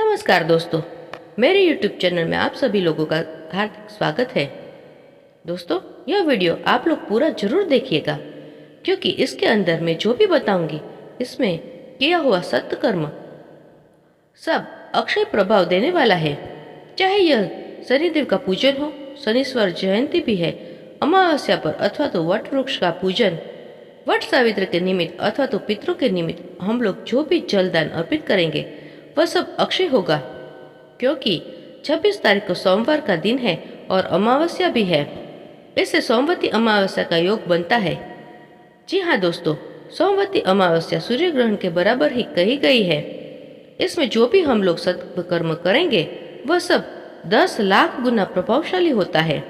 नमस्कार दोस्तों, मेरे YouTube चैनल में आप सभी लोगों का हार्दिक स्वागत है। दोस्तों, यह वीडियो आप लोग पूरा जरूर देखिएगा क्योंकि इसके अंदर मैं जो भी बताऊंगी इसमें किया हुआ सत्य कर्म सब अक्षय प्रभाव देने वाला है। चाहे यह शनिदेव का पूजन हो, शनिश्वर जयंती भी है, अमावस्या पर अथवा तो वट वृक्ष का पूजन, वट सावित्री के निमित्त अथवा तो पितरों के निमित्त हम लोग जो भी जलदान अर्पित करेंगे वह सब अक्षय होगा, क्योंकि 26 तारीख को सोमवार का दिन है और अमावस्या भी है। इससे सोमवती अमावस्या का योग बनता है। जी हाँ दोस्तों, सोमवती अमावस्या सूर्य ग्रहण के बराबर ही कही गई है। इसमें जो भी हम लोग सत्कर्म करेंगे वह सब 10 लाख गुना प्रभावशाली होता है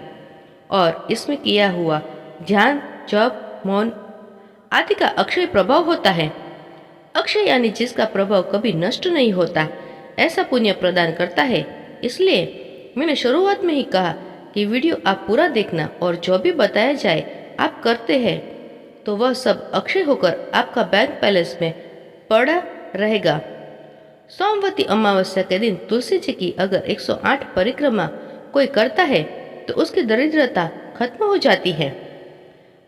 और इसमें किया हुआ ध्यान, जप, मौन आदि का अक्षय प्रभाव होता है। अक्षय यानी जिसका प्रभाव कभी नष्ट नहीं होता, ऐसा पुण्य प्रदान करता है। इसलिए मैंने शुरुआत में ही कहा कि वीडियो आप पूरा देखना और जो भी बताया जाए आप करते हैं तो वह सब अक्षय होकर आपका बैंक बैलेंस में पड़ा रहेगा। सोमवती अमावस्या के दिन तुलसी जी की अगर 108 परिक्रमा कोई करता है तो उसकी दरिद्रता खत्म हो जाती है,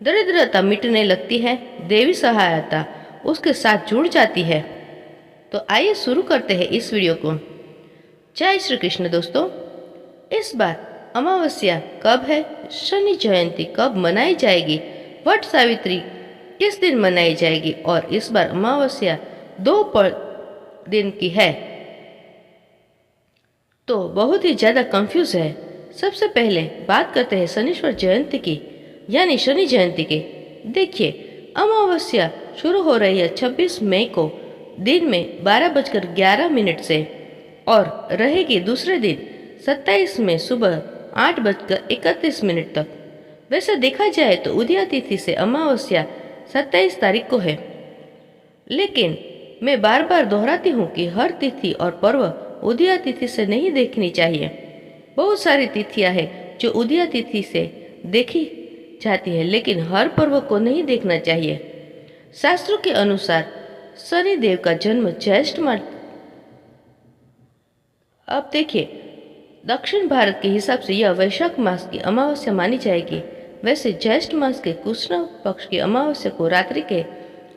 दरिद्रता मिटने लगती है, देवी सहायता उसके साथ जुड़ जाती है। तो आइए शुरू करते हैं इस वीडियो को। जय श्री कृष्ण दोस्तों, इस बार अमावस्या कब है, शनि जयंती कब मनाई जाएगी, वट सावित्री किस दिन मनाई जाएगी और इस बार अमावस्या 2 दिन की है तो बहुत ही ज्यादा कंफ्यूज है। सबसे पहले बात करते हैं शनिश्वर जयंती की यानी शनि जयंती की। देखिए, अमावस्या शुरू हो रही है 26 मई को दिन में 12:11 से और रहेगी दूसरे दिन 27 मई सुबह 8:31 तक। वैसे देखा जाए तो उदया तिथि से अमावस्या 27 तारीख को है, लेकिन मैं बार बार दोहराती हूँ कि हर तिथि और पर्व उदया तिथि से नहीं देखनी चाहिए। बहुत सारी तिथियां हैं जो उदया तिथि से देखी जाती है, लेकिन हर पर्व को नहीं देखना चाहिए। शास्त्रों के अनुसार शनि देव का जन्म ज्येष्ठ मास। अब देखिए, दक्षिण भारत के हिसाब से यह वैशाख मास की अमावस्या मानी जाएगी। वैसे ज्येष्ठ मास के कृष्ण पक्ष की अमावस्या को रात्रि के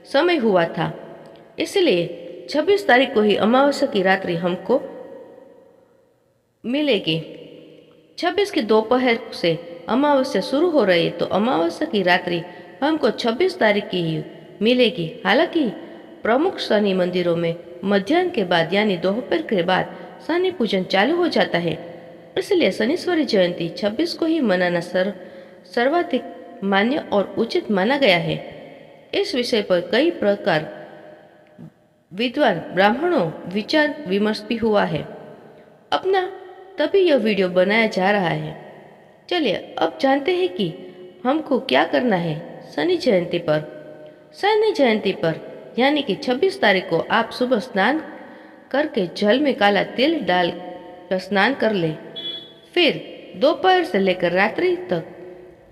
समय हुआ था, इसलिए 26 तारीख को ही अमावस्या की रात्रि हमको मिलेगी। 26 की दोपहर से अमावस्या शुरू हो रही है तो अमावस्या की रात्रि हमको 26 तारीख की ही मिलेगी। हालांकि प्रमुख शनि मंदिरों में मध्याह्न के बाद यानी दोपहर के बाद शनि पूजन चालू हो जाता है, इसलिए शनिश्वरी जयंती 26 को ही मनाना सर्वाधिक मान्य और उचित माना गया है। इस विषय पर कई प्रकार विद्वान ब्राह्मणों विचार विमर्श भी हुआ है। अपना तभी यह वीडियो बनाया जा रहा है। चलिए अब जानते हैं कि हमको क्या करना है शनि जयंती पर। शनि जयंती पर यानी कि 26 तारीख को आप सुबह स्नान करके जल में काला तिल डाल कर स्नान कर ले। फिर दोपहर से लेकर रात्रि तक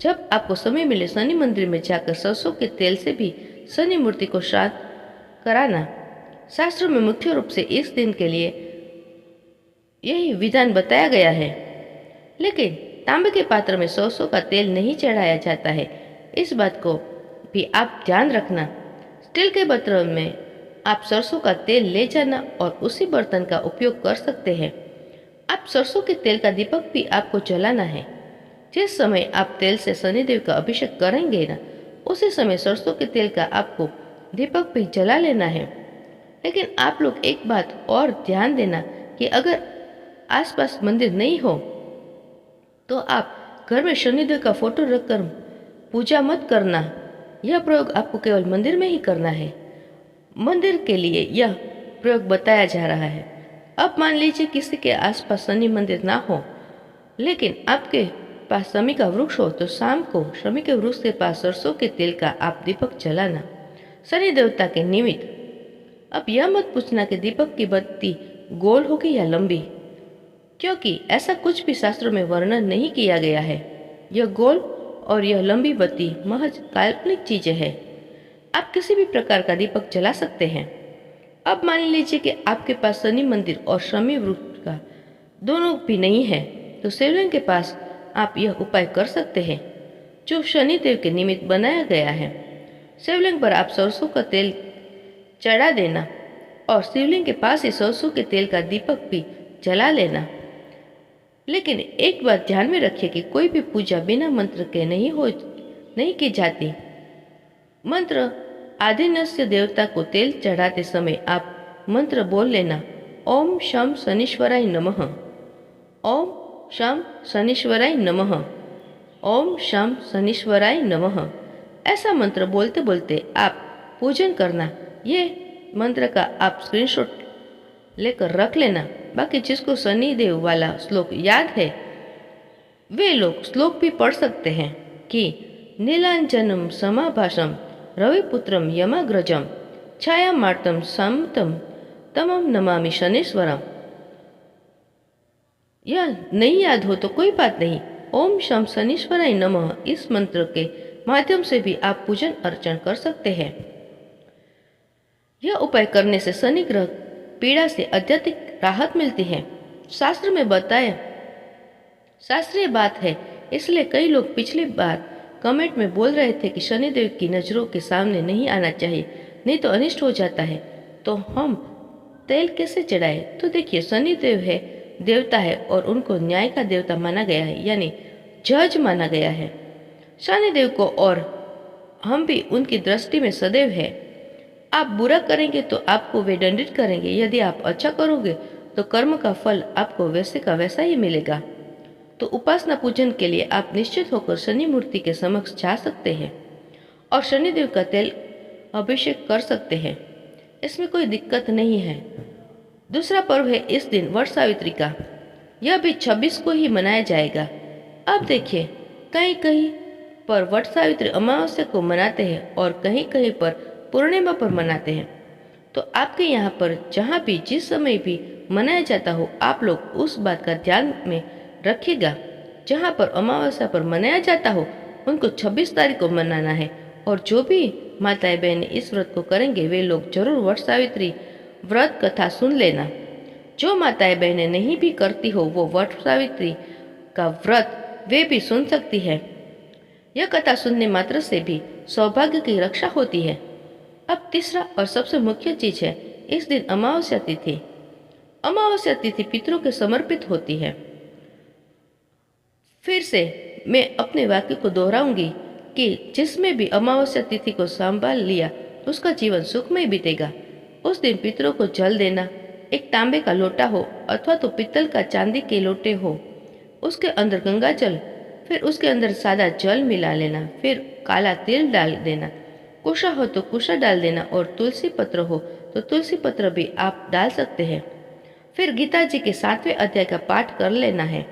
जब आपको समय मिले शनि मंदिर में जाकर सरसों के तेल से भी शनि मूर्ति को श्राद्ध कराना। शास्त्रों में मुख्य रूप से इस दिन के लिए यही विधान बताया गया है, लेकिन तांबे के पात्र में सरसों का तेल नहीं चढ़ाया जाता है, इस बात को भी आप ध्यान रखना। स्टील के बर्तन में आप सरसों का तेल ले जाना और उसी बर्तन का उपयोग कर सकते हैं। आप सरसों के तेल का दीपक भी आपको जलाना है। जिस समय आप तेल से शनिदेव का अभिषेक करेंगे ना, उसी समय सरसों के तेल का आपको दीपक भी जला लेना है। लेकिन आप लोग एक बात और ध्यान देना कि अगर आसपास मंदिर नहीं हो तो आप घर में शनिदेव का फोटो रखकर पूजा मत करना। यह प्रयोग आपको केवल मंदिर में ही करना है। मंदिर के लिए यह प्रयोग बताया जा रहा है। अब मान लीजिए किसी के आसपास शनि मंदिर ना हो, लेकिन आपके पास शमी का वृक्ष हो, तो शाम को शमी के वृक्ष के पास सरसों के तेल का आप दीपक जलाना शनि देवता के निमित्त। अब यह मत पूछना कि दीपक की बत्ती गोल होगी या लंबी, क्योंकि ऐसा कुछ भी शास्त्रों में वर्णन नहीं किया गया है। यह गोल और यह लंबी बत्ती महज काल्पनिक चीजें हैं। आप किसी भी प्रकार का दीपक जला सकते हैं। अब मान लीजिए कि आपके पास शनि मंदिर और शमी वृक्ष का दोनों भी नहीं है, तो शिवलिंग के पास आप यह उपाय कर सकते हैं जो शनिदेव के निमित्त बनाया गया है। शिवलिंग पर आप सरसों का तेल चढ़ा देना और शिवलिंग के पास ही सरसों के तेल का दीपक भी जला लेना। लेकिन एक बात ध्यान में रखिए कि कोई भी पूजा बिना मंत्र के नहीं की जाती। मंत्र आदिन्यस्य देवता को तेल चढ़ाते समय आप मंत्र बोल लेना, ओम शम शनीश्वराय नमः, ओम शम शनीश्वराय नमः, ओम शम शनीश्वराय नमः। ऐसा मंत्र बोलते बोलते आप पूजन करना। ये मंत्र का आप स्क्रीनशॉट लेकर रख लेना। बाकी जिसको शनिदेव वाला श्लोक याद है वे लोग श्लोक भी पढ़ सकते हैं कि नीलांजनम समाभाषम रविपुत्रम यमाग्रजम छायामार्तम समतम तमम नमामि शनीश्वरम। यह नहीं याद हो तो कोई बात नहीं, ओम शम शनीश्वराय नमः इस मंत्र के माध्यम से भी आप पूजन अर्चन कर सकते हैं। यह उपाय करने से शनि ग्रह पीड़ा से अत्यधिक राहत मिलती है। शास्त्र में बताया शास्त्रीय बात है, इसलिए कई लोग पिछली बार कमेंट में बोल रहे थे कि शनिदेव की नजरों के सामने नहीं आना चाहिए, नहीं तो अनिष्ट हो जाता है। तो हम तेल कैसे चढ़ाए? तो देखिए, शनिदेव है देवता है और उनको न्याय का देवता माना गया है, यानी जज माना गया है शनिदेव को, और हम भी उनकी दृष्टि में सदैव है। आप बुरा करेंगे तो आपको वे दंडित करेंगे, यदि आप अच्छा करोगे तो कर्म का फल आपको वैसे का वैसा ही मिलेगा। तो उपासना पूजन के लिए आप निश्चित होकर शनि मूर्ति के समक्ष जा सकते हैं और शनिदेव का तेल अभिषेक कर सकते हैं, इसमें कोई दिक्कत नहीं है। दूसरा पर्व है इस दिन वट सावित्री का, यह भी 26 को ही मनाया जाएगा। अब देखिए, कहीं कहीं पर वट सावित्री अमावस्या को मनाते हैं और कहीं कहीं पर पूर्णिमा पर मनाते हैं। तो आपके यहाँ पर जहाँ भी जिस समय भी मनाया जाता हो, आप लोग उस बात का ध्यान में रखिएगा। जहाँ पर अमावस्या पर मनाया जाता हो उनको 26 तारीख को मनाना है। और जो भी माताएं बहनें इस व्रत को करेंगे वे लोग जरूर वट सावित्री व्रत कथा सुन लेना। जो माताएं बहनें नहीं भी करती हो वो वट सावित्री का व्रत वे भी सुन सकती है। यह कथा सुनने मात्र से भी सौभाग्य की रक्षा होती है। अब तीसरा और सबसे मुख्य चीज है, इस दिन अमावस्या तिथि। अमावस्या तिथि पितरों के समर्पित होती है। फिर से मैं अपने वाक्य को दोहराऊंगी कि जिसमें भी अमावस्या तिथि को संभाल लिया उसका जीवन सुखमय बीतेगा। उस दिन पितरों को जल देना, एक तांबे का लोटा हो अथवा तो पित्तल का चांदी के लोटे हो, उसके अंदर गंगा जल, फिर उसके अंदर सादा जल मिला लेना, फिर काला तिल डाल देना, कुशा हो तो कुशा डाल देना और तुलसी पत्र हो तो तुलसी पत्र भी आप डाल सकते हैं। फिर गीता जी के 7वें अध्याय का पाठ कर लेना है।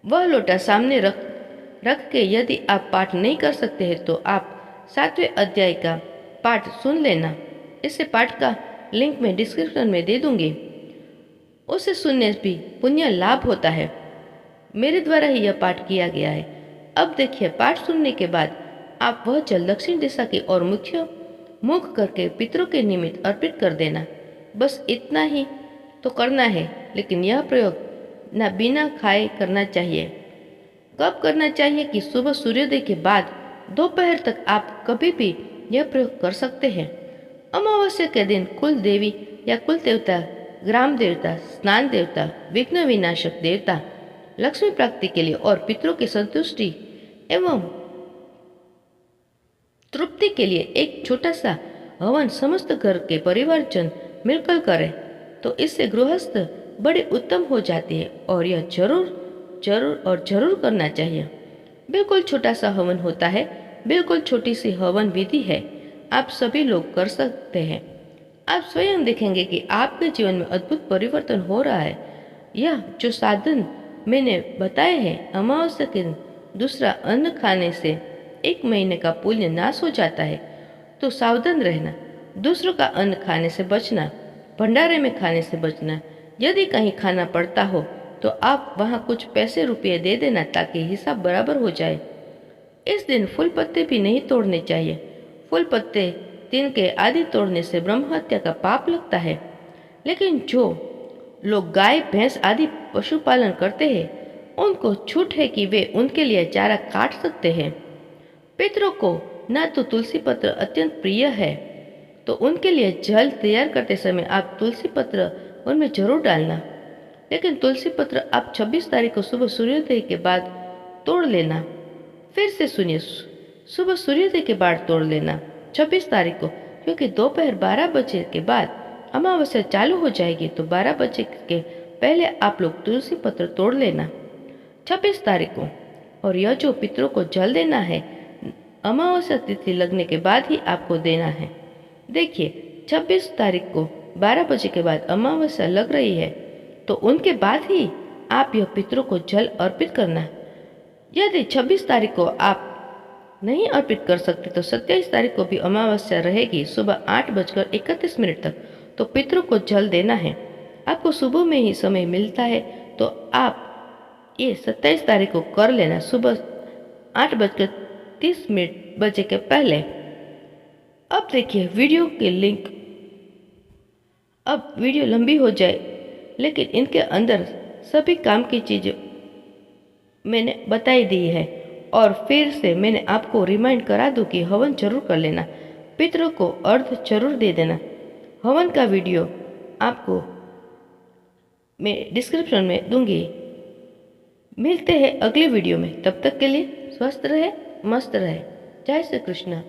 वह लोटा सामने रख के यदि आप पाठ नहीं कर सकते हैं तो आप 7वें अध्याय का पाठ सुन लेना। इसे पाठ का लिंक मैं डिस्क्रिप्शन में दे दूंगी। उसे सुनने भी पुण्य लाभ होता है। मेरे द्वारा ही यह पाठ किया गया है। अब देखिए, पाठ सुनने के बाद आप वह जल दक्षिण दिशा की ओर मुख करके पितरों के निमित्त अर्पित कर देना। बस इतना ही तो करना है, लेकिन यह प्रयोग ना बिना खाए करना चाहिए। कब करना चाहिए कि सुबह सूर्योदय के बाद दोपहर तक आप कभी भी यह प्रयोग कर सकते हैं। अमावस्या के दिन कुल देवी या कुल देवता, ग्राम देवता, स्नान देवता, विघ्न विनाशक देवता, लक्ष्मी प्राप्ति के लिए और पितरों की संतुष्टि एवं तृप्ति के लिए एक छोटा सा हवन समस्त घर के परिवारजन मिलकर करें तो इससे गृहस्थ बड़े उत्तम हो जाती है और यह जरूर करना चाहिए। बिल्कुल छोटा सा हवन होता है, बिल्कुल छोटी सी हवन विधि है, आप सभी लोग कर सकते हैं। आप स्वयं देखेंगे कि आपके जीवन में अद्भुत परिवर्तन हो रहा है। यह जो साधन मैंने बताए हैं, अमावस्या के दूसरा अन्न खाने से 1 महीने का पुण्य नाश हो जाता है। तो सावधान रहना, दूसरों का अन्न खाने से बचना, भंडारे में खाने से बचना। यदि कहीं खाना पड़ता हो तो आप वहां कुछ पैसे रुपये दे देना ताकि हिसाब बराबर हो जाए। इस दिन फूल पत्ते भी नहीं तोड़ने चाहिए। फूल पत्ते तिनके आदि तोड़ने से ब्रह्म हत्या का पाप लगता है। लेकिन जो लोग गाय भैंस आदि पशुपालन करते हैं उनको छूट है कि वे उनके लिए चारा काट सकते हैं। पितरों को न तो तुलसी पत्र अत्यंत प्रिय है, तो उनके लिए जल तैयार करते समय आप तुलसी पत्र उनमें जरूर डालना। लेकिन तुलसी पत्र आप 26 तारीख को सुबह सूर्योदय के बाद तोड़ लेना। फिर से सुनिए, सुबह सूर्योदय के बाद तोड़ लेना 26 तारीख को, क्योंकि दोपहर 12 बजे के बाद अमावस्या चालू हो जाएगी, तो 12 बजे के पहले आप लोग तुलसी पत्र तोड़ लेना 26 तारीख को। और यह जो पितरों को जल देना है अमावस्या तिथि लगने के बाद ही आपको देना है। देखिए 26 तारीख को 12 बजे के बाद अमावस्या लग रही है, तो उनके बाद ही आप यह पितरों को जल अर्पित करना। यदि 26 तारीख को आप नहीं अर्पित कर सकते तो 27 तारीख को भी अमावस्या रहेगी सुबह 8:31 तक, तो पितरों को जल देना है। आपको सुबह में ही समय मिलता है तो आप ये 27 तारीख को कर लेना सुबह 8:30 बजे के पहले। अब देखिए वीडियो के लिंक, अब वीडियो लंबी हो जाए लेकिन इनके अंदर सभी काम की चीज़ें मैंने बताई दी है। और फिर से मैंने आपको रिमाइंड करा दूं कि हवन जरूर कर लेना, पितरों को अर्घ जरूर दे देना। हवन का वीडियो आपको मैं डिस्क्रिप्शन में दूंगी। मिलते हैं अगले वीडियो में, तब तक के लिए स्वस्थ रहे, मस्त रहे। जय श्री कृष्ण।